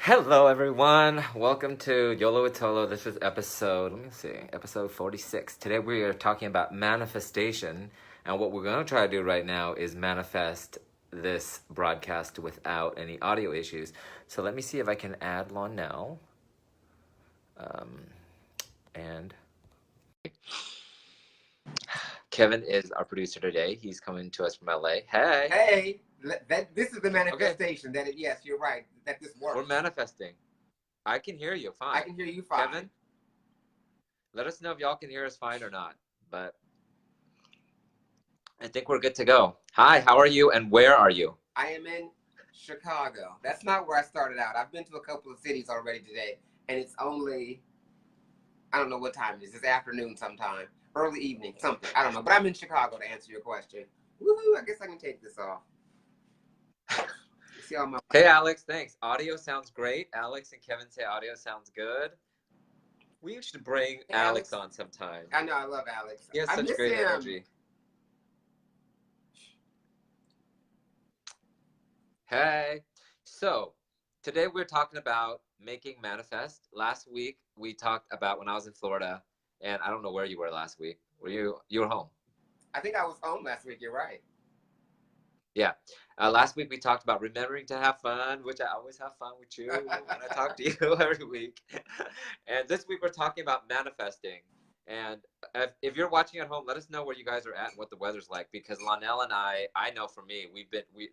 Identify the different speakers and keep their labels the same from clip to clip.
Speaker 1: Hello, everyone. Welcome to YOLO with ToLo. This is episode 46. Today we are talking about manifestation, and what we're going to try to do right now is manifest this broadcast without any audio issues. So let me see if I can add Lonnell. And Kevin is our producer today. He's coming to us from LA. Hey.
Speaker 2: Hey, this is the manifestation yes, you're right, that this works.
Speaker 1: We're manifesting. I can hear you fine.
Speaker 2: I can hear you fine.
Speaker 1: Kevin, let us know if y'all can hear us fine or not. But I think we're good to go. Hi, how are you and where are you?
Speaker 2: I am in Chicago. That's not where I started out. I've been to a couple of cities already today, and it's only, I don't know what time it is. It's afternoon sometime. Early evening, something. I don't know. But I'm in Chicago to answer your question. Woohoo, I guess I can take this off. See all my...
Speaker 1: Hey, Alex, thanks. Audio sounds great. Alex and Kevin say audio sounds good. We should bring Alex on sometime.
Speaker 2: I know, I love Alex.
Speaker 1: He has such great energy. Hey. So, today we're talking about making manifest. Last week, we talked about when I was in Florida, and I don't know where you were last week. You were home?
Speaker 2: I think I was home last week. You're right.
Speaker 1: Yeah. Last week we talked about remembering to have fun, which I always have fun with you when I talk to you every week. And this week we're talking about manifesting. And if you're watching at home, let us know where you guys are at and what the weather's like, because Lonnell and I know for me,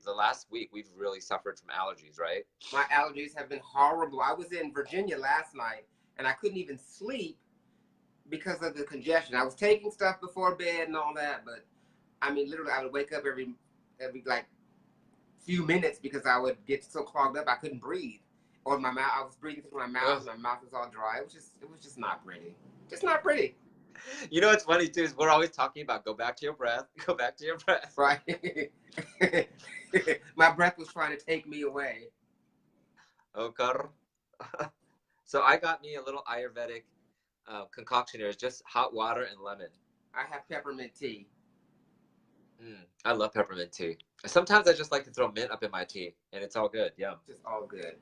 Speaker 1: the last week we've really suffered from allergies, right?
Speaker 2: My allergies have been horrible. I was in Virginia last night and I couldn't even sleep because of the congestion. I was taking stuff before bed and all that, but I mean, literally I would wake up every like few minutes because I would get so clogged up I couldn't breathe, or my mouth, I was breathing through my mouth. My mouth was all dry. It was just not pretty. Just not pretty.
Speaker 1: You know what's funny too is we're always talking about go back to your breath, go back to your breath.
Speaker 2: Right. My breath was trying to take me away.
Speaker 1: Okay. So I got me a little Ayurvedic concoction here. It's just hot water and lemon.
Speaker 2: I have peppermint tea.
Speaker 1: I love peppermint tea. Sometimes I just like to throw mint up in my tea, and it's all good. Yeah.
Speaker 2: Just all good.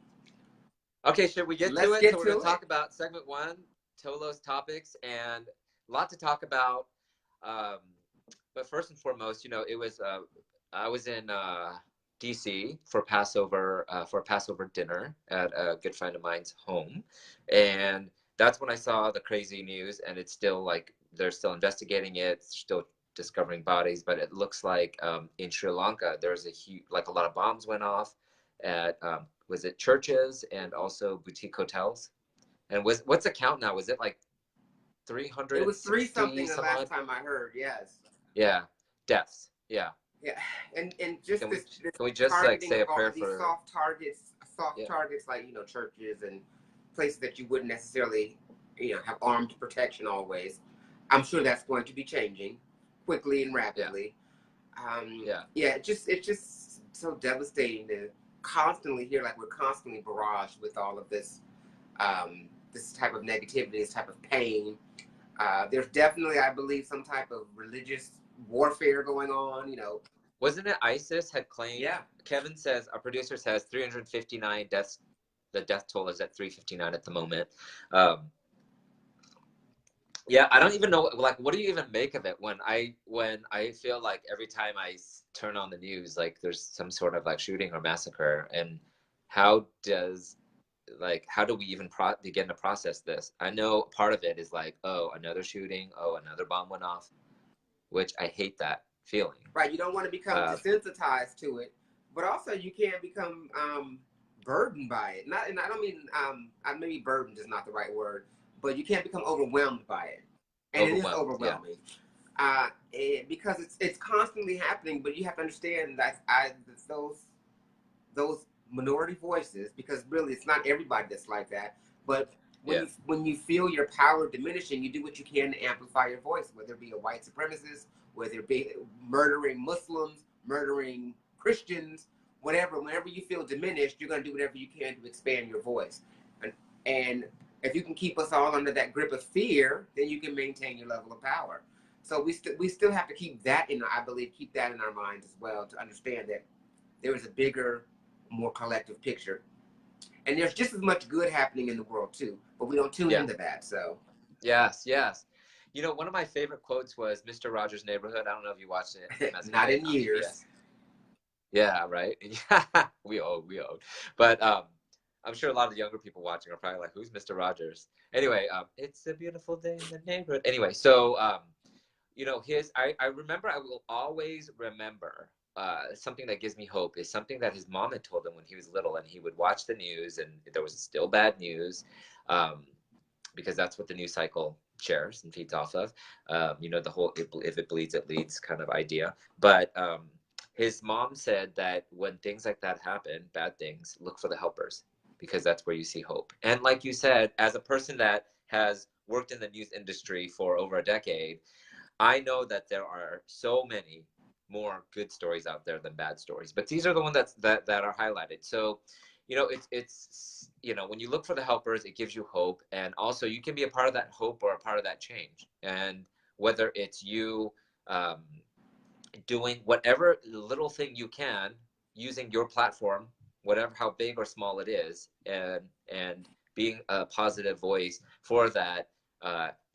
Speaker 1: Okay, should we get to it? So we're going to talk about segment 1, ToLo's topics, and a lot to talk about. But first and foremost, it was I was in DC for Passover dinner at a good friend of mine's home, and that's when I saw the crazy news. And it's still like they're still investigating it, still discovering bodies, but it looks like in Sri Lanka there's a lot of bombs went off at was it churches and also boutique hotels. And what's the count now? Was it like 300?
Speaker 2: It was 3 something the last time I heard. Yes.
Speaker 1: Yeah, deaths. Yeah.
Speaker 2: Yeah, and just
Speaker 1: can
Speaker 2: this
Speaker 1: we just like say a prayer for
Speaker 2: soft targets like churches and places that you wouldn't necessarily have armed protection always. I'm sure that's going to be changing quickly and rapidly. It's just so devastating to constantly hear, like we're constantly barraged with all of this this type of negativity, this type of pain. There's definitely, I believe, some type of religious warfare going on.
Speaker 1: Wasn't it ISIS had claimed?
Speaker 2: Yeah.
Speaker 1: Kevin says, our producer says 359 deaths. The death toll is at 359 at the moment. Yeah, I don't even know, like, what do you even make of it when I feel like every time I turn on the news, like there's some sort of like shooting or massacre, and how do we even begin to process this? I know part of it is like, oh, another shooting, oh, another bomb went off, which I hate that feeling.
Speaker 2: Right, you don't want to become desensitized to it, but also you can become burdened by it. And I don't mean maybe burdened is not the right word, but you can't become overwhelmed by it. And it is overwhelming. Yeah. Because it's constantly happening, but you have to understand that those minority voices, because really it's not everybody that's like that, but when you feel your power diminishing, you do what you can to amplify your voice, whether it be a white supremacist, whether it be murdering Muslims, murdering Christians, whatever. Whenever you feel diminished, you're going to do whatever you can to expand your voice. And if you can keep us all under that grip of fear, then you can maintain your level of power. So we still have to keep that in our minds as well, to understand that there is a bigger, more collective picture. And there's just as much good happening in the world too, but we don't tune into that. So
Speaker 1: yes. You know, one of my favorite quotes was Mr. Rogers' Neighborhood. I don't know if you watched it.
Speaker 2: Not in years.
Speaker 1: PBS. Yeah, right. we old. But I'm sure a lot of the younger people watching are probably like, "Who's Mr. Rogers?" Anyway, it's a beautiful day in the neighborhood. Anyway, so you know, I remember, I will always remember something that gives me hope is something that his mom had told him when he was little, and he would watch the news, and there was still bad news, because that's what the news cycle shares and feeds off of. You know, the whole if it bleeds, it leads kind of idea. But his mom said that when things like that happen, bad things, look for the helpers, because that's where you see hope. And like you said, as a person that has worked in the news industry for over a decade, I know that there are so many more good stories out there than bad stories, but these are the ones that are highlighted. So, you know, it's you know, when you look for the helpers, it gives you hope, and also you can be a part of that hope or a part of that change. And whether it's you doing whatever little thing you can, using your platform, whatever, how big or small it is, and being a positive voice for that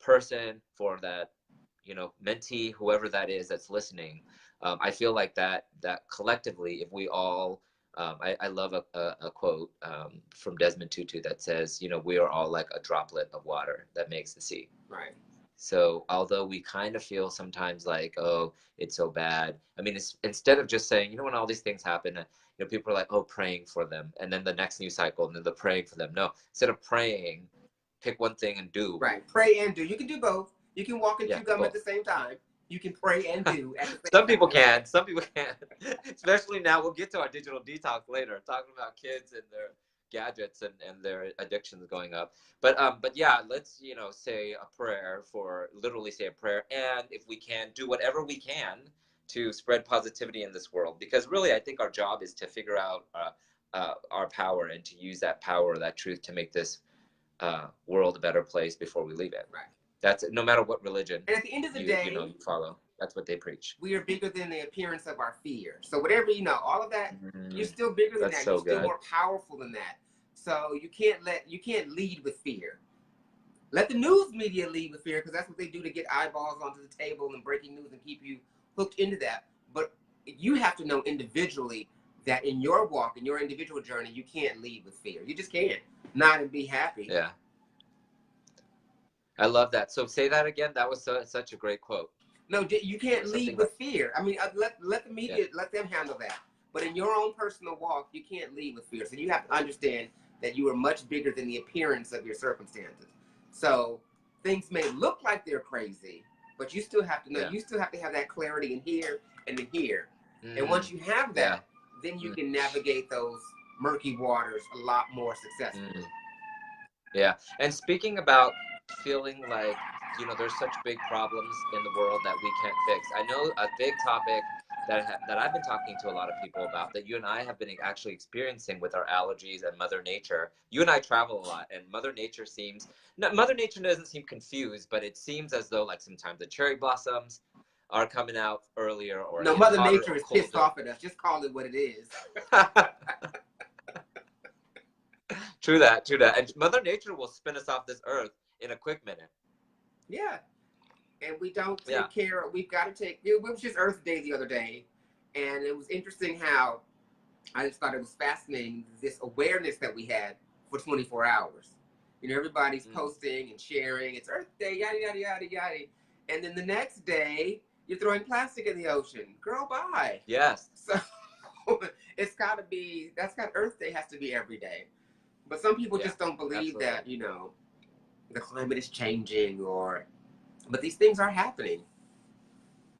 Speaker 1: person, for that, you know, mentee, whoever that is that's listening. I feel like that collectively, if we all, I love a quote from Desmond Tutu that says, you know, we are all like a droplet of water that makes the sea.
Speaker 2: Right.
Speaker 1: So although we kind of feel sometimes like, oh, it's so bad. I mean, instead of just saying, you know, when all these things happen, you know, people are like, oh, praying for them, and then the next news cycle, and then they're praying for them. No, instead of praying, pick one thing and do.
Speaker 2: Right. Pray and do. You can do both. You can walk and chew gum
Speaker 1: both
Speaker 2: at the same time. You can pray and do at the same time.
Speaker 1: Some people can. Some people can. Especially now, we'll get to our digital detox later, talking about kids and their gadgets and their addictions going up. But yeah, let's, you know, say a prayer literally say a prayer. And if we can, do whatever we can to spread positivity in this world. Because really, I think our job is to figure out our power and to use that power, that truth, to make this world a better place before we leave it.
Speaker 2: Right.
Speaker 1: That's no matter what religion.
Speaker 2: And at the end of the day,
Speaker 1: you know, you follow. That's what they preach.
Speaker 2: We are bigger than the appearance of our fear. So whatever, you know, all of that, you're still bigger than that.
Speaker 1: So
Speaker 2: you're still more powerful than that. So you can't lead with fear. Let the news media lead with fear, because that's what they do to get eyeballs onto the table and breaking news and keep you hooked into that. But you have to know individually that in your walk, in your individual journey, you can't lead with fear. You just can't. Not and be happy.
Speaker 1: Yeah. I love that. So say that again. That was such a great quote.
Speaker 2: No, you can't lead with fear. I mean, let the media, let them handle that. But in your own personal walk, you can't lead with fear. So you have to understand that you are much bigger than the appearance of your circumstances. So things may look like they're crazy, but you still have to know, you still have to have that clarity in here and in here. And once you have that, then you can navigate those murky waters a lot more successfully.
Speaker 1: Yeah. And speaking about feeling like, you know, there's such big problems in the world that we can't fix. I know a big topic that I've been talking to a lot of people about, that you and I have been actually experiencing with our allergies and Mother Nature. You and I travel a lot, and Mother Nature doesn't seem confused, but it seems as though like sometimes the cherry blossoms are coming out earlier, or
Speaker 2: no, Mother Nature is pissed off at us. Just call it what it is.
Speaker 1: True that. And Mother Nature will spin us off this earth in a quick minute.
Speaker 2: Yeah. And we don't take care. We've got to take. It was just Earth Day the other day, and it was interesting how I just thought it was fascinating, this awareness that we had for 24 hours. You know, everybody's posting and sharing. It's Earth Day, yada yada yada yada, and then the next day you're throwing plastic in the ocean. Girl, bye.
Speaker 1: Yes.
Speaker 2: So it's got to be. Earth Day has to be every day. But some people just don't believe that, you know, the climate is changing, but these things are happening.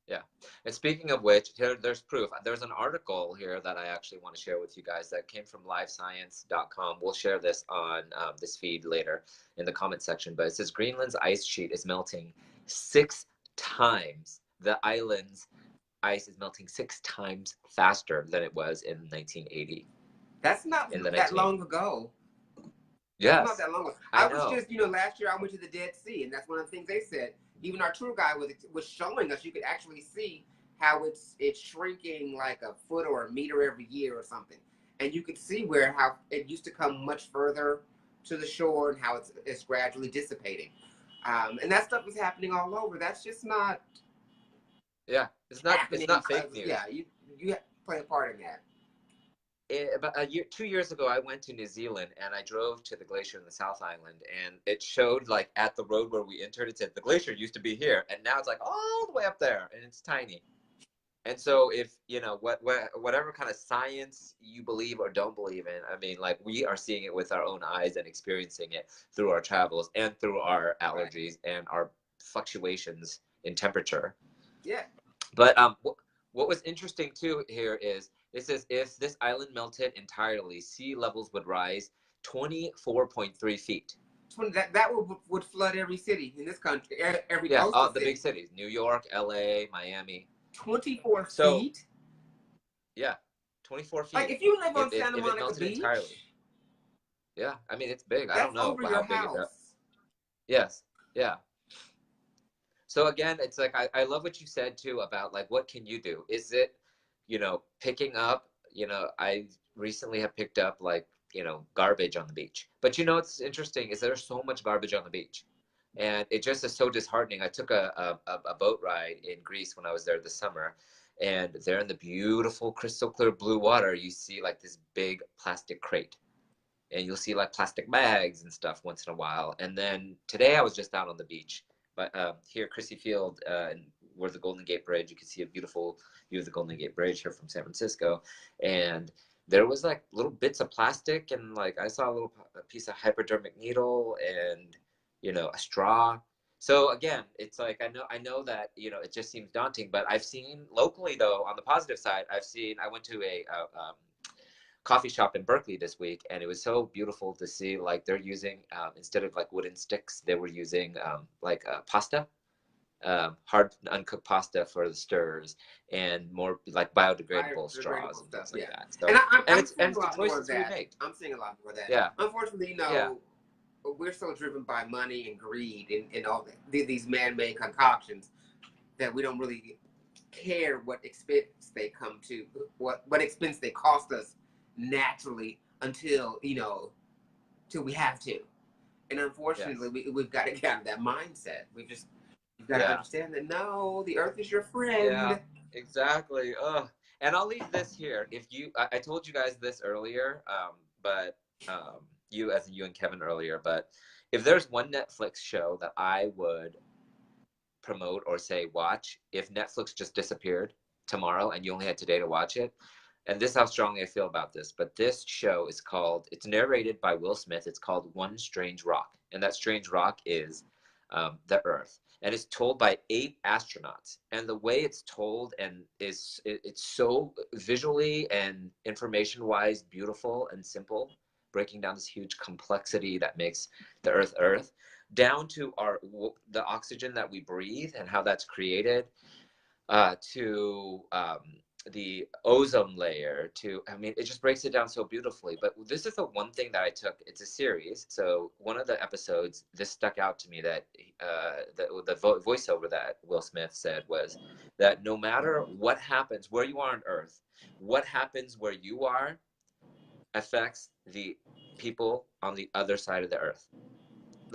Speaker 1: Yeah. And speaking of which, there's proof. There's an article here that I actually want to share with you guys that came from livescience.com. We'll share this on this feed later in the comment section. But it says Greenland's ice sheet is melting 6 times. The island's ice is melting 6 times faster than it was in 1980.
Speaker 2: That's not that long ago.
Speaker 1: Yes.
Speaker 2: Not that long ago. I was just, you know, last year I went to the Dead Sea, and that's one of the things they said. Even our tour guide was showing us, you could actually see how it's shrinking like a foot or a meter every year or something. and you could see where how it used to come much further to the shore and how it's gradually dissipating. And that stuff is happening all over. That's just not
Speaker 1: it's not fake news.
Speaker 2: Yeah, you play a part in that.
Speaker 1: About 2 years ago, I went to New Zealand and I drove to the glacier in the South Island, and it showed like at the road where we entered, it said the glacier used to be here, and now it's like all the way up there, and it's tiny. And so if you know whatever kind of science you believe or don't believe in, I mean, like we are seeing it with our own eyes and experiencing it through our travels and through our allergies and our fluctuations in temperature.
Speaker 2: Yeah.
Speaker 1: But what was interesting too here is it says if this island melted entirely, sea levels would rise 24.3 feet.
Speaker 2: That would flood every city in this country, every
Speaker 1: coastal city. The big cities, New York, LA, Miami.
Speaker 2: 24 feet?
Speaker 1: Yeah, 24 feet.
Speaker 2: Like if you live on Santa Monica Beach? Entirely.
Speaker 1: Yeah, I mean, it's big. I don't know
Speaker 2: how big it is.
Speaker 1: Yes, yeah. So again, it's like, I love what you said too about like, what can you do? Is it, picking up, I recently have picked up like, garbage on the beach. But it's interesting is there's so much garbage on the beach. And it just is so disheartening. I took a boat ride in Greece when I was there this summer. And there in the beautiful crystal clear blue water, you see like this big plastic crate. And you'll see like plastic bags and stuff once in a while. And then today I was just out on the beach. But here, Crissy Field, where the Golden Gate Bridge, you can see a beautiful view of the Golden Gate Bridge here from San Francisco. And there was like little bits of plastic, and like I saw a piece of hypodermic needle and, a straw. So again, it's like, I know that, it just seems daunting, but I've seen locally though, on the positive side, I went to a coffee shop in Berkeley this week, and it was so beautiful to see like they're using instead of like wooden sticks, they were using pasta, hard uncooked pasta for the stirs, and more like biodegradable straws and things like that. So,
Speaker 2: I'm seeing a lot more of that. I'm seeing a lot more of that.
Speaker 1: Yeah.
Speaker 2: Unfortunately, we're so driven by money and greed and all these man-made concoctions that we don't really care what expense they come to, what expense they cost us naturally until till we have to. And unfortunately, we've got to get out of that mindset. You've got to understand that the earth is your friend.
Speaker 1: Yeah, exactly. And I'll leave this here. I told you guys this earlier, but you and Kevin earlier, but if there's one Netflix show that I would promote or say watch, if Netflix just disappeared tomorrow and you only had today to watch it, and this is how strongly I feel about this, but this show is it's narrated by Will Smith. It's called One Strange Rock. And that strange rock is the Earth. And it's told by 8 astronauts. And the way it's told it's so visually and information-wise beautiful and simple, breaking down this huge complexity that makes the Earth, down to the oxygen that we breathe and how that's created, to the ozone layer, it just breaks it down so beautifully. But this is the one thing that I took. It's a series, so one of the episodes, this stuck out to me, that the voiceover that Will Smith said was that no matter what happens where you are on Earth, what happens where you are affects the people on the other side of the Earth.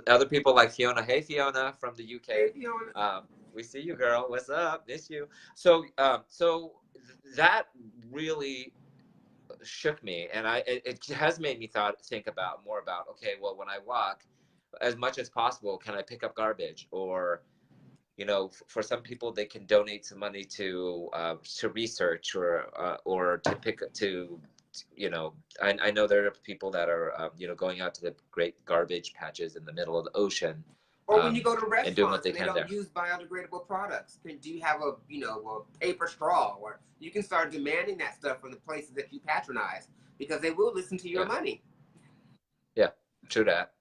Speaker 1: Other people like Fiona. Hey, Fiona from the UK.
Speaker 2: Hey, Fiona.
Speaker 1: We see you, girl. What's up? Miss you. So that really shook me, and it has made me think more about, okay, well, when I walk, as much as possible, can I pick up garbage? Or, for some people, they can donate some money to research or I know there are people that are going out to the great garbage patches in the middle of the ocean.
Speaker 2: Or when you go to restaurants
Speaker 1: and doing what they
Speaker 2: don't use biodegradable products, do you have a paper straw? Or you can start demanding that stuff from the places that you patronize, because they will listen to your money.
Speaker 1: Yeah, true that.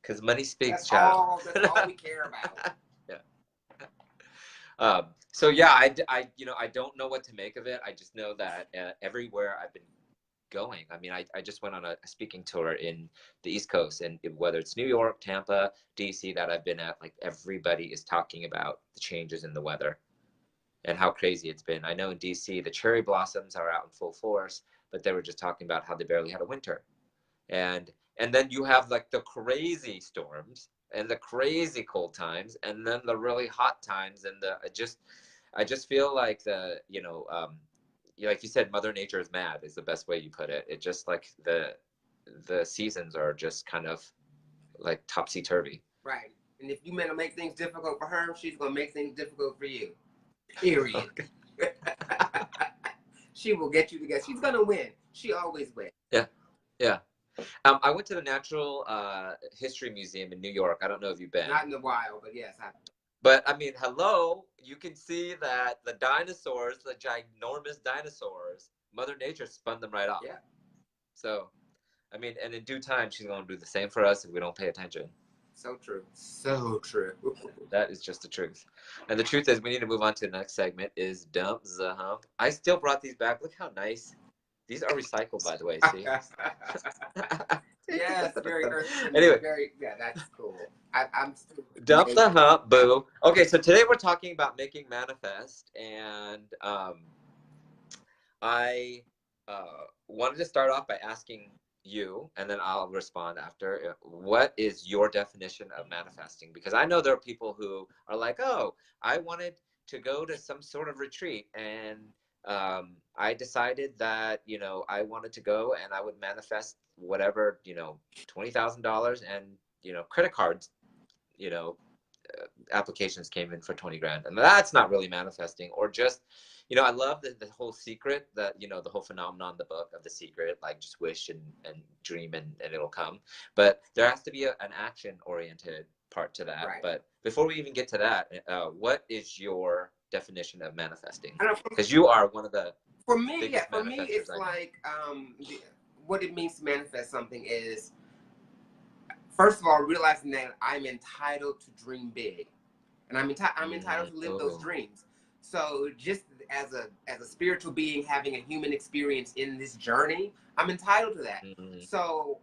Speaker 1: Because money speaks,
Speaker 2: child. That's all we care about.
Speaker 1: Yeah. So yeah, I don't know what to make of it. I just know that everywhere I've been going, I mean, I just went on a speaking tour in the East Coast, and whether it's New York, Tampa, DC that I've been at, like everybody is talking about the changes in the weather and how crazy it's been. I know in DC the cherry blossoms are out in full force, but they were just talking about how they barely had a winter. And then you have like the crazy storms and the crazy cold times, and then the really hot times, and I just feel like like you said, Mother Nature is mad is the best way you put it. It just like the seasons are just kind of like topsy-turvy.
Speaker 2: Right. And if you meant to make things difficult for her, she's gonna make things difficult for you. Period. She will get you together. She's gonna win. She always wins.
Speaker 1: Yeah. Yeah. I went to the Natural History Museum in New York. I don't know if you've been.
Speaker 2: Not in a while, but yes.
Speaker 1: But I mean, hello, you can see that the dinosaurs, the ginormous dinosaurs, Mother Nature spun them right off.
Speaker 2: Yeah.
Speaker 1: So, I mean, and in due time, she's going to do the same for us if we don't pay attention.
Speaker 2: So true. So true.
Speaker 1: That is just the truth. And the truth is, we need to move on to the next segment, is Dump the Hump. I still brought these back. Look how nice. These are recycled, by the way, see?
Speaker 2: Yes, very earthy.
Speaker 1: Anyway.
Speaker 2: Yeah, that's cool. I'm still
Speaker 1: Dump the hump, boo. Okay, so today we're talking about making manifest, and I wanted to start off by asking you, and then I'll respond after. What is your definition of manifesting? Because I know there are people who are like, oh, I wanted to go to some sort of retreat, and I decided that, I wanted to go and I would manifest whatever, $20,000, and, credit cards, applications came in for 20 grand. And that's not really manifesting. Or just, I love the whole secret, that, the whole phenomenon, the book of The Secret, like just wish and dream and it'll come. But there has to be an action oriented part to that. Right. But before we even get to that, what is your definition of manifesting? Because you are one of the
Speaker 2: for me it's like what it means to manifest something is, first of all, realizing that I'm entitled to dream big, and I'm entitled to live those dreams. So just as a spiritual being having a human experience in this journey, I'm entitled to that. So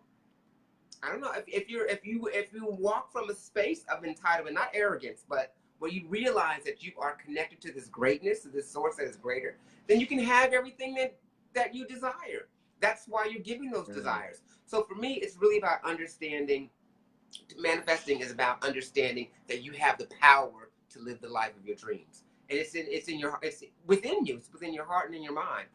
Speaker 2: I don't know, if you walk from a space of entitlement, not arrogance, but where you realize that you are connected to this greatness, to this source that is greater, then you can have everything that you desire. That's why you're giving those desires. So for me, it's really about understanding. Manifesting is about understanding that you have the power to live the life of your dreams, and it's within you. It's within your heart and in your mind.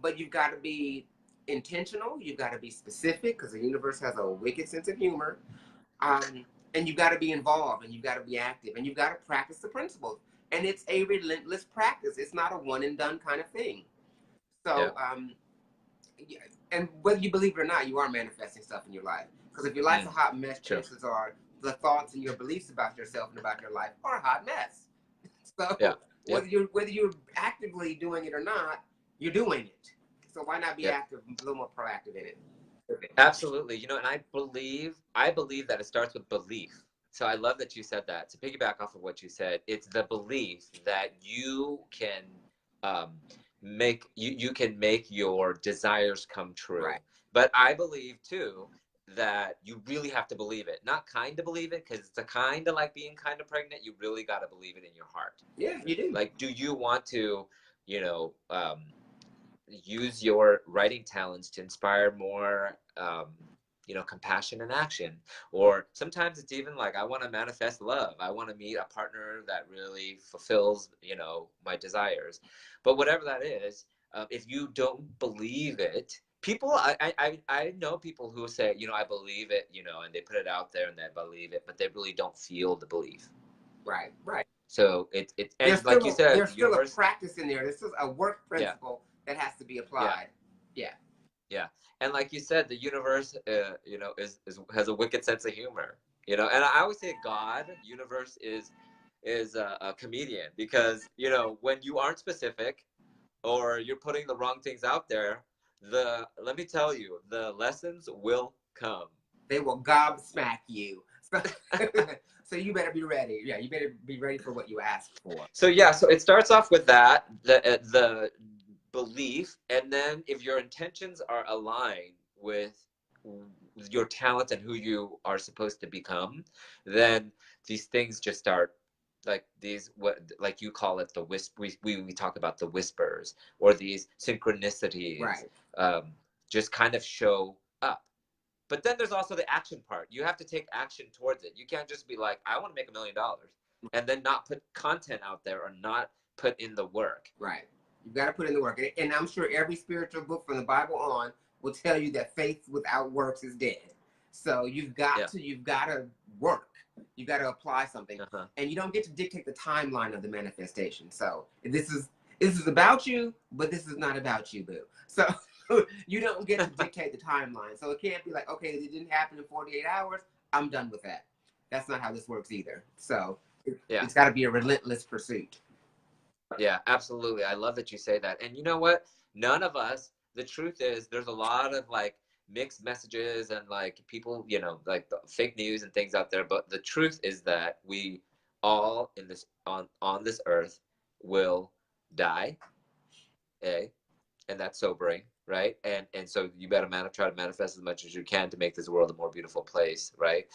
Speaker 2: But you've got to be intentional. You've got to be specific, because the universe has a wicked sense of humor. And you've got to be involved, and you've got to be active, and you've got to practice the principles. And it's a relentless practice. It's not a one and done kind of thing. So, and whether you believe it or not, you are manifesting stuff in your life. Because if your life's a hot mess, chances are the thoughts and your beliefs about yourself and about your life are a hot mess. So whether you're actively doing it or not, you're doing it. So why not be active, a little more proactive in it?
Speaker 1: Absolutely. And I believe that it starts with belief. So I love that you said that. To piggyback off of what you said, it's the belief that you can make your desires come true. Right. But I believe too that you really have to believe it. Not kind of believe it, because it's a kind of like being kind of pregnant. You really got to believe it in your heart.
Speaker 2: Yeah, you do.
Speaker 1: Like, do you want to, use your writing talents to inspire more, compassion and action? Or sometimes it's even like, I want to manifest love. I want to meet a partner that really fulfills, my desires. But whatever that is, if you don't believe it, people, I know people who say, I believe it, and they put it out there and they believe it, but they really don't feel the belief.
Speaker 2: Right.
Speaker 1: So it's and like you said,
Speaker 2: there's still a practice in there. There's still a work principle that has to be applied. Yeah.
Speaker 1: And like you said, the universe, has a wicked sense of humor. And I always say God, universe is a comedian, because when you aren't specific, or you're putting the wrong things out there, let me tell you, the lessons will come.
Speaker 2: They will gobsmack you. So you better be ready. Yeah, you better be ready for what you asked for.
Speaker 1: So it starts off with that, the belief, and then if your intentions are aligned with your talent and who you are supposed to become, then these things just start like these, what, like you call it, the we talk about the whispers, or these synchronicities,
Speaker 2: right.
Speaker 1: just kind of show up. But then there's also the action part. You have to take action towards it. You can't just be like, I want to make $1 million, and then not put content out there or not put in the work.
Speaker 2: Right. You've got to put in the work. And I'm sure every spiritual book from the Bible on will tell you that faith without works is dead. So you've got to work. You got to apply something. And you don't get to dictate the timeline of the manifestation. So this is about you, but this is not about you, boo. So you don't get to dictate the timeline. So it can't be like, okay, it didn't happen in 48 hours. I'm done with that. That's not how this works either. So it's got to be a relentless pursuit.
Speaker 1: Yeah, absolutely. I love that you say that. And you know what? None of us, the truth is, there's a lot of like mixed messages and like people, you know, like the fake news and things out there. But the truth is that we all in this, on this earth, will die. And that's sobering, right? And so you better try to manifest as much as you can to make this world a more beautiful place, right?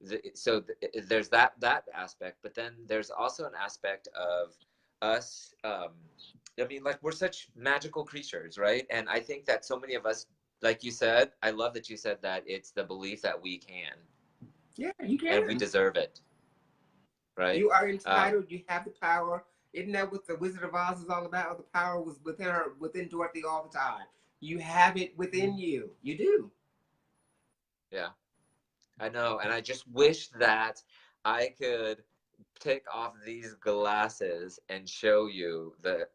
Speaker 1: There's that aspect, but then there's also an aspect of us. I mean, like, we're such magical creatures, right? And I think that so many of us, like you said, I love that you said that it's the belief that we can.
Speaker 2: Yeah, you can.
Speaker 1: And we deserve it, right?
Speaker 2: You are entitled. You have the power. Isn't that what the Wizard of Oz is all about? The power was within Dorothy all the time. You have it within you. You do.
Speaker 1: Yeah. I know, and I just wish that I could take off these glasses and show you the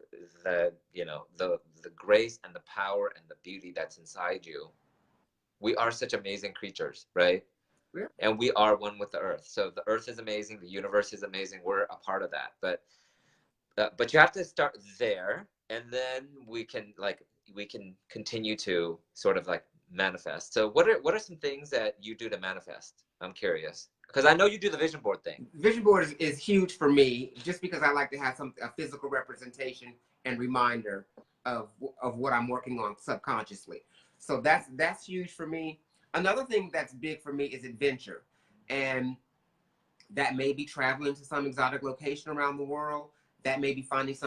Speaker 1: you know, the grace and the power and the beauty that's inside you. We are such amazing creatures, right?
Speaker 2: Yeah.
Speaker 1: And we are one with the earth. So the earth is amazing, the universe is amazing. We're a part of that. But you have to start there, and then we can continue to sort of like manifest. So what are some things that you do to manifest? I'm curious, because I know you do the vision board thing.
Speaker 2: Vision board is huge for me, just because I like to have a physical representation and reminder of what I'm working on subconsciously. So that's huge for me. Another thing that's big for me is adventure, and that may be traveling to some exotic location around the world. That may be finding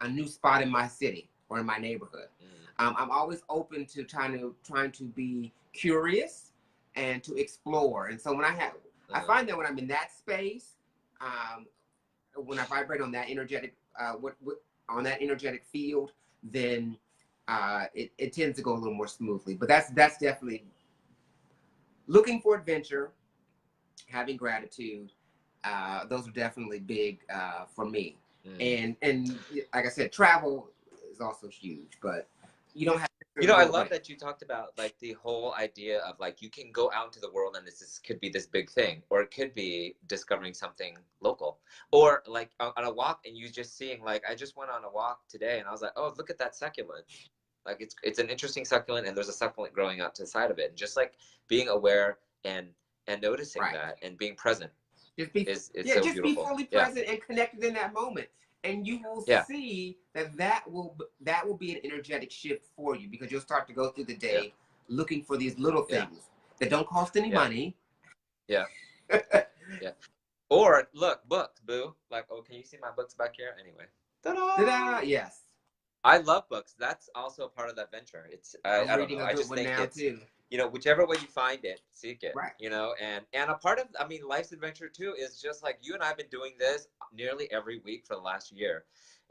Speaker 2: a new spot in my city or in my neighborhood. I'm always open to trying to be curious and to explore. And so when I find that when I'm in that space, when I vibrate on that energetic, on that energetic field, then it tends to go a little more smoothly. But that's definitely looking for adventure, having gratitude. Those are definitely big for me. And like I said, travel is also huge, but you don't have to.
Speaker 1: You know, I love that you talked about like the whole idea of like you can go out into the world and this could be this big thing, or it could be discovering something local, or like on a walk and you just seeing, like, I just went on a walk today and I was like, oh, look at that succulent. Like it's an interesting succulent, and there's a succulent growing out to the side of it, and just like being aware and noticing that and being present. Just be
Speaker 2: be fully present and connected in that moment, and you will see that will be an energetic shift for you, because you'll start to go through the day looking for these little things that don't cost any money.
Speaker 1: Yeah. Or look, books, boo. Like, oh, can you see my books back here? Anyway. Ta-da!
Speaker 2: Ta-da! Yes.
Speaker 1: I love books. That's also a part of that venture. I don't know. I just think it's too. You know, whichever way you find it, seek it.
Speaker 2: Right.
Speaker 1: You know, and a part of, I mean, life's adventure too is just like you and I have been doing this nearly every week for the last year.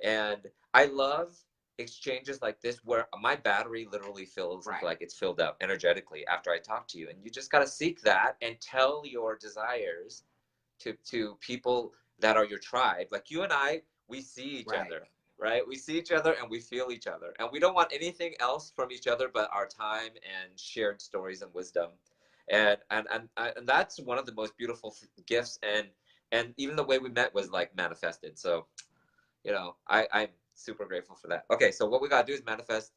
Speaker 1: And I love exchanges like this where my battery literally feels like it's filled up energetically after I talk to you. And you just got to seek that and tell your desires to people that are your tribe. Like you and I, we see each other. Right? We see each other and we feel each other, and we don't want anything else from each other but our time and shared stories and wisdom. And that's one of the most beautiful gifts, and even the way we met was like manifested. So, you know, I'm super grateful for that. Okay, so what we got to do is manifest.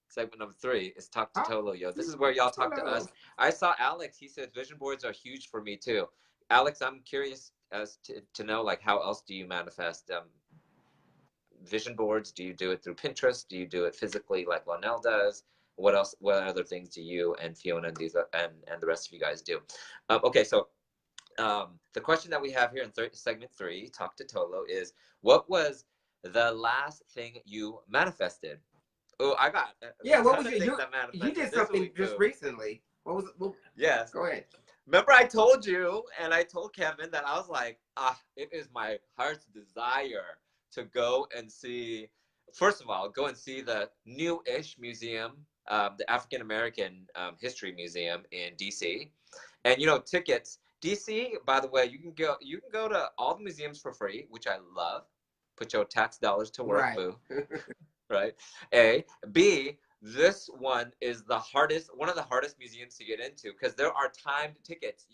Speaker 1: Segment number 3 is talk to ToLo, yo. This is where y'all talk to us. I saw Alex. He said vision boards are huge for me too. Alex, I'm curious as to know, like, how else do you manifest vision boards? Do you do it through Pinterest? Do you do it physically like Lonnell does? What other things do you and Fiona and the rest of you guys do? Okay, so The question that we have here in segment 3, Talk to ToLo, is what was the last thing you manifested? Oh, I got
Speaker 2: what was you did something just recently. What was it? Well,
Speaker 1: yes.
Speaker 2: Go ahead.
Speaker 1: Remember I told you, and I told Kevin that I was like, it is my heart's desire to go and see, first of all, go and see the new-ish museum, the African American History Museum in DC. And tickets, DC, by the way, you can go to all the museums for free, which I love. Put your tax dollars to work,
Speaker 2: right.
Speaker 1: boo. Right? A. B, this one is one of the hardest museums to get into because there are timed tickets.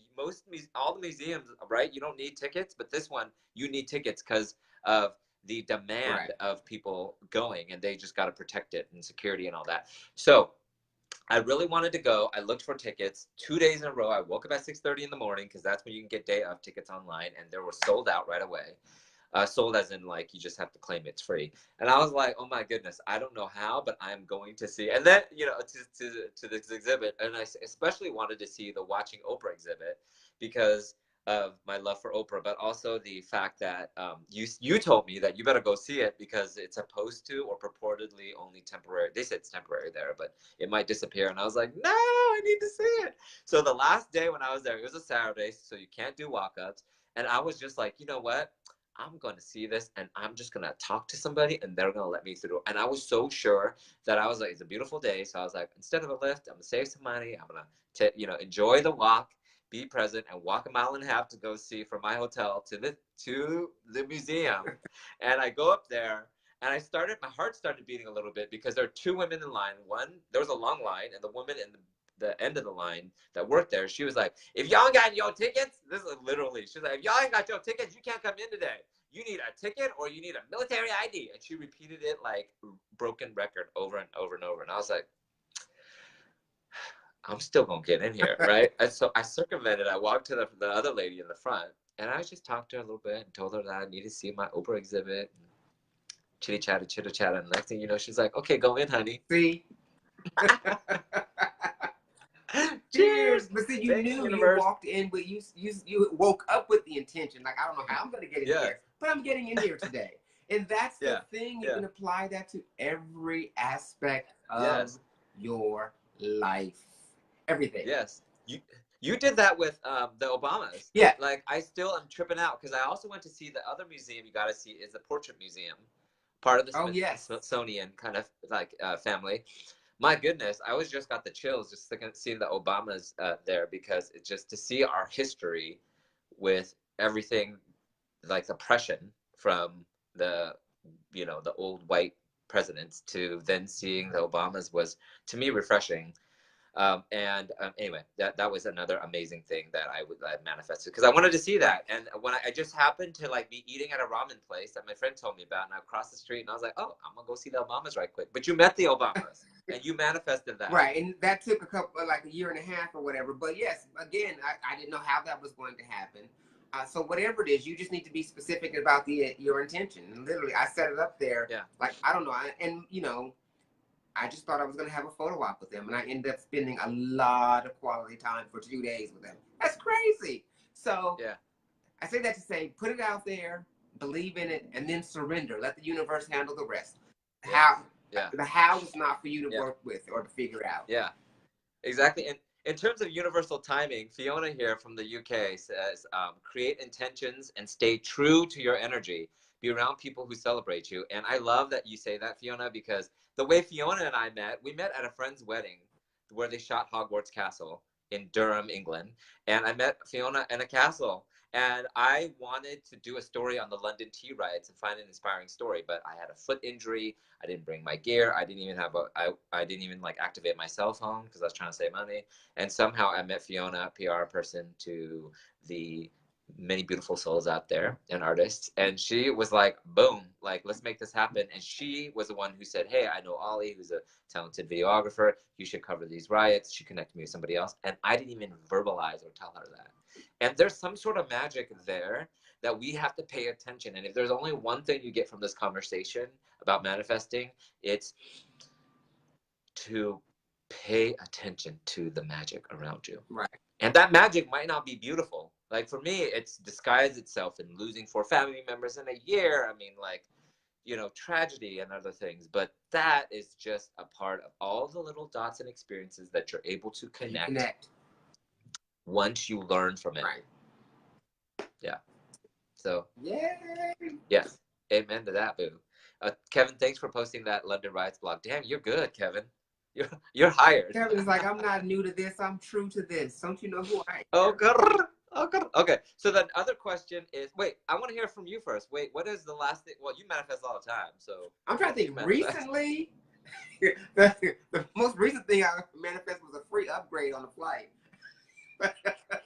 Speaker 1: All the museums, right? You don't need tickets, but this one you need tickets because of the demand of people going, and they just got to protect it and security and all that. So I really wanted to go. I looked for tickets 2 days in a row. I woke up at 6:30 in the morning because that's when you can get day of tickets online, and they were sold out right away. Sold as in like you just have to claim it's free. And I was like, oh my goodness, I don't know how, but I'm going to see. And then to this exhibit, and I especially wanted to see the Watching Oprah exhibit because of my love for Oprah, but also the fact that you told me that you better go see it because it's supposed to or purportedly only temporary. They said it's temporary there, but it might disappear. And I was like, no, I need to see it. So the last day when I was there, it was a Saturday, so you can't do walk-ups. And I was just like, you know what? I'm going to see this and I'm just going to talk to somebody and they're going to let me through. And I was so sure that I was like, it's a beautiful day. So I was like, instead of a lift, I'm going to save some money. I'm going to, enjoy the walk, be present, and walk 1.5 miles to go see from my hotel to the museum. And I go up there and my heart started beating a little bit because there are 2 women in line. There was a long line, and the woman in the end of the line that worked there, she was like, if y'all ain't got your tickets, this is literally, she's like, if y'all ain't got your tickets, you can't come in today. You need a ticket or you need a military ID. And she repeated it like broken record over and over and over. And I was like, I'm still gonna get in here, right? And so I circumvented. I walked to the other lady in the front, and I just talked to her a little bit and told her that I needed to see my Oprah exhibit. Chitty chatted, and next thing you know, she's like, "Okay, go in, honey."
Speaker 2: See. Cheers! But see, you knew you walked in, but you woke up with the intention. Like, I don't know how I'm gonna get in here, but I'm getting in here today. And that's the thing. You can apply that to every aspect of your life. Everything.
Speaker 1: Yes. You did that with the Obamas.
Speaker 2: Yeah.
Speaker 1: Like, I still am tripping out because I also went to see the other museum you got to see is the Portrait Museum, part of the Smithsonian kind of like family. My goodness, I just got the chills just seeing the Obamas there because it's just to see our history with everything like oppression from the old white presidents to then seeing the Obamas was to me refreshing. Anyway, that was another amazing thing that I manifested because I wanted to see that. And when I just happened to like be eating at a ramen place that my friend told me about, and I crossed the street and I was like, oh, I'm gonna go see the Obamas right quick. But you met the Obamas and you manifested that.
Speaker 2: Right, and that took like a year and a half or whatever. But yes, again, I didn't know how that was going to happen. So whatever it is, you just need to be specific about your intention. And literally, I set it up there.
Speaker 1: Yeah.
Speaker 2: Like, I don't know, I just thought I was going to have a photo op with them, and I ended up spending a lot of quality time for 2 days with them. That's crazy. So I say that to say, put it out there, believe in it, and then surrender. Let the universe handle the rest. The how is not for you to work with or to figure out.
Speaker 1: Yeah, exactly. And in terms of universal timing, Fiona here from the UK says, create intentions and stay true to your energy. Be around people who celebrate you. And I love that you say that, Fiona, because the way Fiona and I met, we met at a friend's wedding where they shot Hogwarts Castle in Durham, England. And I met Fiona in a castle. And I wanted to do a story on the London tea riots and find an inspiring story, but I had a foot injury. I didn't bring my gear. I didn't even like activate my cell phone because I was trying to save money. And somehow I met Fiona, PR person to the many beautiful souls out there and artists. And she was like, boom, like, let's make this happen. And she was the one who said, hey, I know Ollie, who's a talented videographer. You should cover these riots. She connected me with somebody else. And I didn't even verbalize or tell her that. And there's some sort of magic there that we have to pay attention. And if there's only one thing you get from this conversation about manifesting, it's to pay attention to the magic around you.
Speaker 2: Right.
Speaker 1: And that magic might not be beautiful, Like for me, it's disguised itself in losing 4 family members in a year. I mean, like, you know, tragedy and other things, but that is just a part of all the little dots and experiences that you're able to connect once you learn from it.
Speaker 2: Right.
Speaker 1: Yeah. So,
Speaker 2: yay!
Speaker 1: Yes. Amen to that, boo. Kevin, thanks for posting that London Riots blog. Damn, you're good, Kevin. You're hired.
Speaker 2: Kevin's like, I'm not new to this. I'm true to this. Don't you know who I am?
Speaker 1: Oh, God. Oh, God. Okay. So the other question is, wait, I want to hear from you first. Wait, what is the last thing? Well, you manifest all the time, so.
Speaker 2: I'm trying to think. Recently, the most recent thing I manifested was a free upgrade on the flight.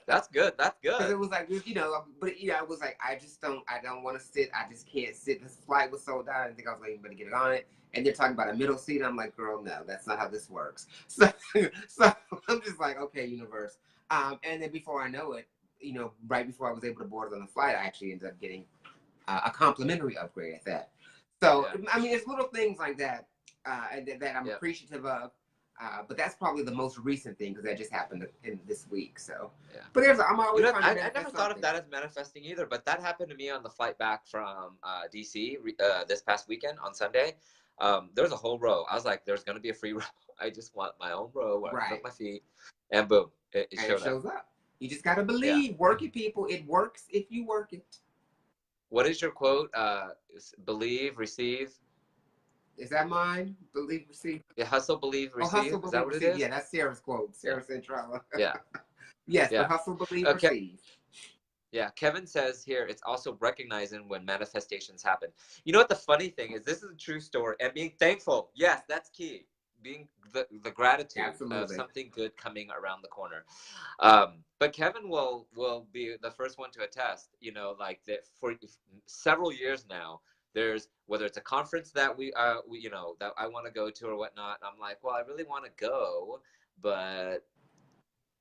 Speaker 1: That's good. That's good.
Speaker 2: Because it was like, you know, but you know, it was like, I don't want to sit. I just can't sit. This flight was sold out. I didn't think I was even going to get on it. And they're talking about a middle seat. I'm like, girl, no, that's not how this works. So I'm just like, okay, universe. And then before I know it, you know, right before I was able to board on the flight, I actually ended up getting a complimentary upgrade at that. So, yeah. I mean, it's little things like that that I'm appreciative of. But that's probably the most recent thing because that just happened in this week. So, yeah. But I'm always trying to
Speaker 1: I never thought of that as manifesting either. But that happened to me on the flight back from DC this past weekend on Sunday. There's a whole row. I was like, there's gonna be a free row. I just want my own row where I put my feet, and boom, it shows up.
Speaker 2: You just gotta believe. Yeah. Work it, people. It works if you work it.
Speaker 1: What is your quote? Believe, receive.
Speaker 2: Is that mine? Believe, receive.
Speaker 1: Yeah, hustle, believe, receive.
Speaker 2: Oh, hustle,
Speaker 1: is that what
Speaker 2: receive.
Speaker 1: it is?
Speaker 2: Yeah, that's Sarah's quote. Sarah Centrala.
Speaker 1: Yeah.
Speaker 2: Yes, yeah. Hustle, believe, receive.
Speaker 1: Yeah, Kevin says here, it's also recognizing when manifestations happen. You know what the funny thing is? This is a true story. And being thankful. Yes, that's key. Being the gratitude of something good coming around the corner. But Kevin will be the first one to attest, you know, like that for several years now, there's, whether it's a conference that we you know, that I want to go to or whatnot, I'm like, well, I really want to go, but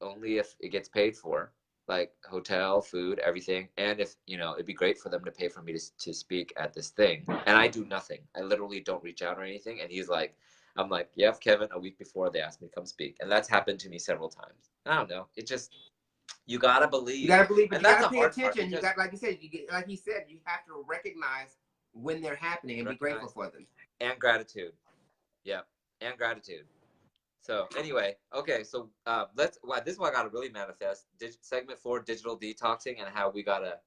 Speaker 1: only if it gets paid for, like hotel, food, everything. And if, you know, it'd be great for them to pay for me to speak at this thing. And I do nothing. I literally don't reach out or anything. And he's like, I'm like, yeah, Kevin, a week before they asked me to come speak. And that's happened to me several times. I don't know. It just, you got to believe.
Speaker 2: You got to believe, but you got to pay attention. You got, like you said, like he said, you have to recognize when they're happening and be grateful for them.
Speaker 1: And gratitude. Yeah. And gratitude. So anyway, okay. So this is what I got to really manifest. Segment 4, digital detoxing, and how we got to,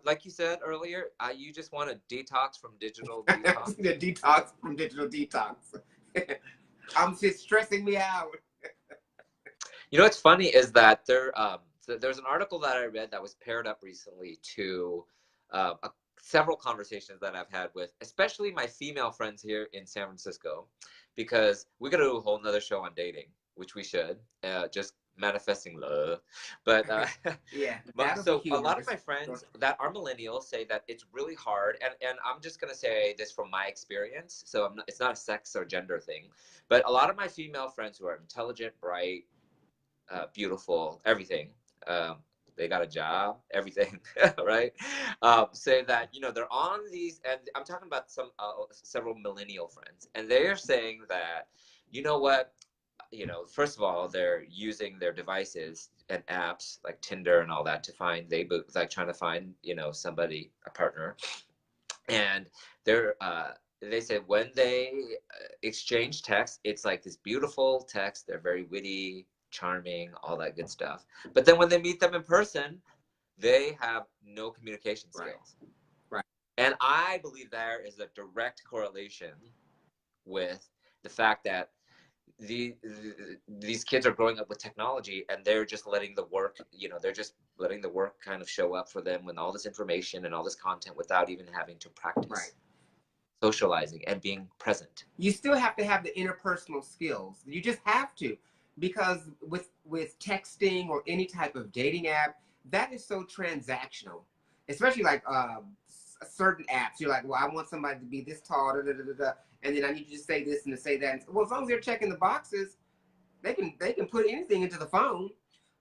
Speaker 1: like you said earlier, you just want to detox from digital detox.
Speaker 2: The detox from digital detox. I'm just stressing me out.
Speaker 1: You know what's funny is that there's an article that I read that was paired up recently to several conversations that I've had with, especially my female friends here in San Francisco, because we got to do a whole nother show on dating, which we should, just manifesting love. But
Speaker 2: yeah,
Speaker 1: so a lot of my friends that are millennials say that it's really hard, and I'm just gonna say this from my experience, so it's not a sex or gender thing, but a lot of my female friends who are intelligent, bright, beautiful, everything, they got a job, everything, right? Say that, you know, they're on these, and I'm talking about several millennial friends, and they're saying that, you know what, you know, first of all, they're using their devices and apps like Tinder and all that to find, like trying to find, you know, somebody, a partner. And they said when they exchange text, it's like this beautiful text. They're very witty, charming, all that good stuff. But then when they meet them in person, they have no communication skills.
Speaker 2: Right.
Speaker 1: And I believe there is a direct correlation with the fact that these kids are growing up with technology, and they're just letting the work, you know, they're just letting the work kind of show up for them with all this information and all this content without even having to practice socializing and being present.
Speaker 2: You still have to have the interpersonal skills. You just have to, because with texting or any type of dating app, that is so transactional, especially like certain apps. You're like, well, I want somebody to be this tall, and then I need you to say this and to say that. Well, as long as they're checking the boxes, they can put anything into the phone.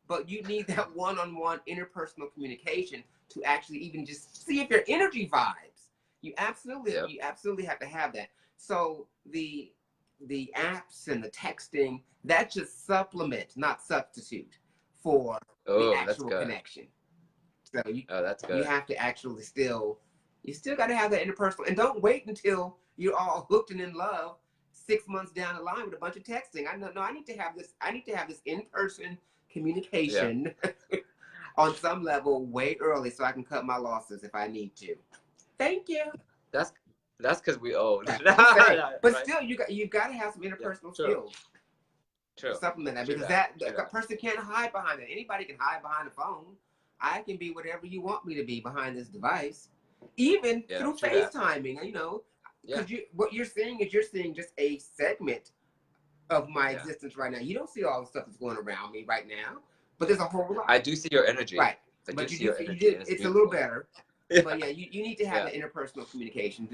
Speaker 2: But you need that one-on-one interpersonal communication to actually even just see if your energy vibes. You absolutely have to have that. So the apps and the texting, that just supplement, not substitute, for the
Speaker 1: Oh, that's
Speaker 2: actual
Speaker 1: good.
Speaker 2: connection. So
Speaker 1: that's good.
Speaker 2: You have to actually you still got to have that interpersonal, and don't wait until you're all hooked and in love 6 months down the line with a bunch of texting. I need to have this. I need to have this in-person communication on some level way early, so I can cut my losses if I need to. Thank you.
Speaker 1: That's because we old.
Speaker 2: But still, you've got to have some interpersonal skills.
Speaker 1: True.
Speaker 2: Supplement that, because that person can't hide behind it. Anybody can hide behind a phone. I can be whatever you want me to be behind this device, even through FaceTiming. You know, because what you're seeing is just a segment of my existence right now. You don't see all the stuff that's going around me right now, but there's a whole lot.
Speaker 1: I do see your energy.
Speaker 2: Right, but it's a little better. But yeah, you need to have the interpersonal communication.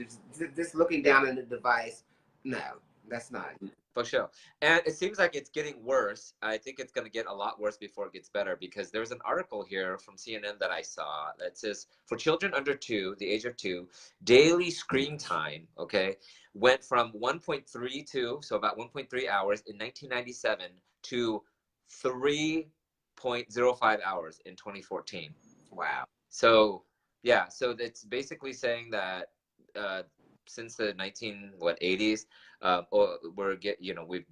Speaker 2: This looking down on the device, no, that's not.
Speaker 1: For sure. And it seems like it's getting worse. I think it's going to get a lot worse before it gets better, because there's an article here from CNN that I saw that says for children under 2, the age of 2, daily screen time, went from 1.32, so about 1.3 hours in 1997 to 3.05 hours in 2014.
Speaker 2: Wow.
Speaker 1: So, yeah, so it's basically saying that since the 80s, we've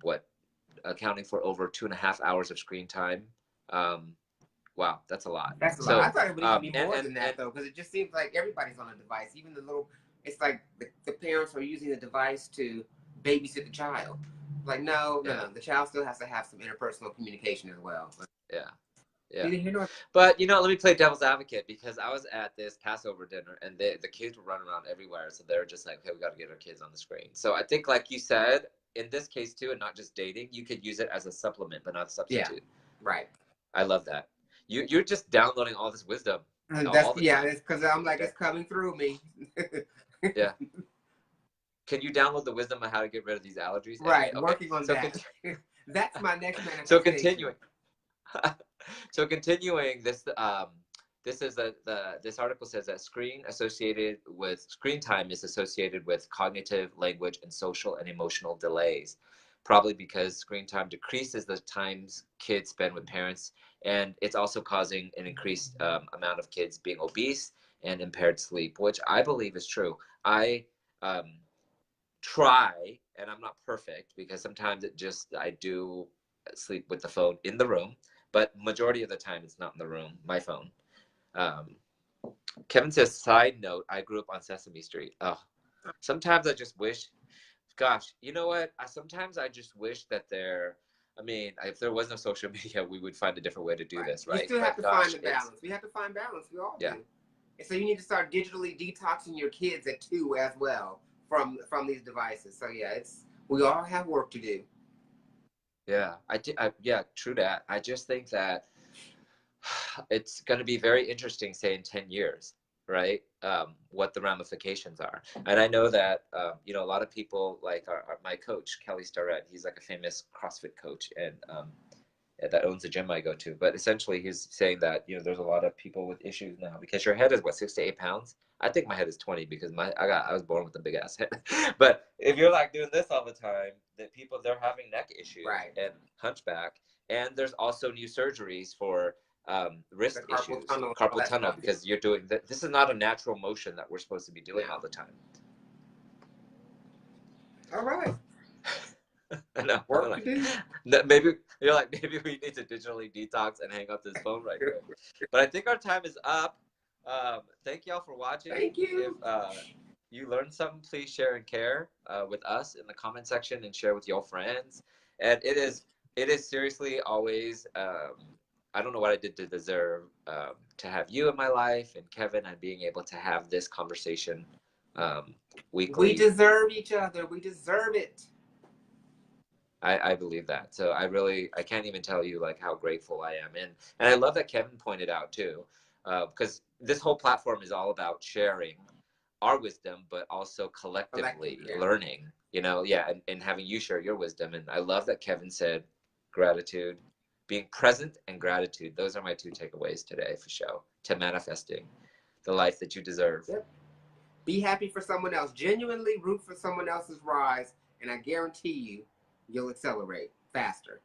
Speaker 1: accounting for over 2.5 hours of screen time. Wow, that's a lot.
Speaker 2: That's a lot. I thought it would even be more than that, though, because it just seems like everybody's on a device, even the little. It's like the parents are using the device to babysit the child. Like, no, the child still has to have some interpersonal communication as well.
Speaker 1: Yeah. But let me play devil's advocate, because I was at this Passover dinner and the kids were running around everywhere, so they're just like, okay, we got to get our kids on the screen. So I think, like you said, in this case too, and not just dating, you could use it as a supplement but not a substitute.
Speaker 2: Yeah, right.
Speaker 1: I love that. You're just downloading all this wisdom.
Speaker 2: It's because I'm like, it's coming through me.
Speaker 1: Yeah. Can you download the wisdom on how to get rid of these allergies?
Speaker 2: Right, working on that. That's my next manifestation.
Speaker 1: So continuing this, this article says that screen time is associated with cognitive, language, and social and emotional delays, probably because screen time decreases the times kids spend with parents, and it's also causing an increased amount of kids being obese and impaired sleep, which I believe is true. I try, and I'm not perfect, because sometimes I do sleep with the phone in the room, but majority of the time it's not in the room, my phone. Kevin says, side note, I grew up on Sesame Street. Oh, sometimes I just wish, gosh, you know what? Sometimes I just wish that if there was no social media, we would find a different way to do this, right?
Speaker 2: You still have to find the balance. We have to find balance. We all do. And so you need to start digitally detoxing your kids at 2 as well from these devices. So yeah, we all have work to do.
Speaker 1: Yeah, true that. I just think that it's going to be very interesting, say in 10 years, right? What the ramifications are. And I know that, a lot of people, like my coach, Kelly Starrett, he's like a famous CrossFit coach, and that owns the gym I go to. But essentially he's saying that, there's a lot of people with issues now, because your head is 6 to 8 pounds. I think my head is 20, because I was born with a big ass head. But if you're like doing this all the time, that they're having neck issues and hunchback. And there's also new surgeries for wrist issues, carpal tunnel, because you're doing this is not a natural motion that we're supposed to be doing all the time.
Speaker 2: All right.
Speaker 1: No, work to do. Maybe you're like, maybe we need to digitally detox and hang up this phone right here. But I think our time is up. Thank y'all for watching.
Speaker 2: Thank you.
Speaker 1: If you learned something, please share and care with us in the comment section, and share with your friends. And it is seriously always, I don't know what I did to deserve to have you in my life, and Kevin, and being able to have this conversation weekly.
Speaker 2: We deserve each other. We deserve it.
Speaker 1: I believe that. So I can't even tell you like how grateful I am. And I love that Kevin pointed out too, because this whole platform is all about sharing our wisdom, but also collectively learning, and having you share your wisdom. And I love that Kevin said gratitude, being present, and gratitude. Those are my 2 takeaways today for show, to manifesting the life that you deserve.
Speaker 2: Yep. Be happy for someone else. Genuinely root for someone else's rise, and I guarantee you'll accelerate faster.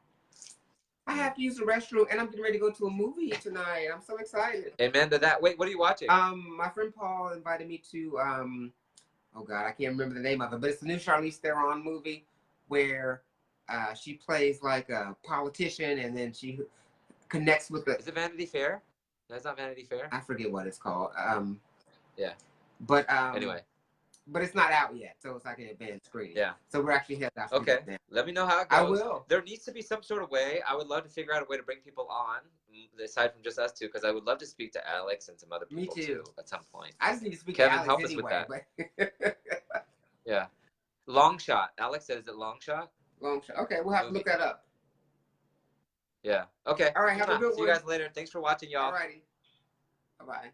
Speaker 2: I have to use the restroom, and I'm getting ready to go to a movie tonight. I'm so excited.
Speaker 1: Amen to that. Wait, what are you watching?
Speaker 2: My friend Paul invited me to oh God, I can't remember the name of it, but it's the new Charlize Theron movie where she plays like a politician, and then she connects with the.
Speaker 1: Is it Vanity Fair? That's not Vanity Fair.
Speaker 2: I forget what it's called.
Speaker 1: Yeah.
Speaker 2: But
Speaker 1: anyway.
Speaker 2: But it's not out yet, so it's like an advanced screening.
Speaker 1: Yeah.
Speaker 2: So we're actually headed out.
Speaker 1: Okay. Let me know how it goes.
Speaker 2: I will.
Speaker 1: There needs to be some sort of way. I would love to figure out a way to bring people on, aside from just us two, because I would love to speak to Alex and some other people too at some point.
Speaker 2: I just need to speak
Speaker 1: Kevin,
Speaker 2: to Alex
Speaker 1: help
Speaker 2: anyway,
Speaker 1: us with that. Yeah. Long shot. Alex said, is it long shot?
Speaker 2: Long shot. Okay, we'll have to look that up.
Speaker 1: Yeah. Okay.
Speaker 2: All right. Have a good one.
Speaker 1: See you guys later. Thanks for watching, y'all.
Speaker 2: All righty. Bye-bye.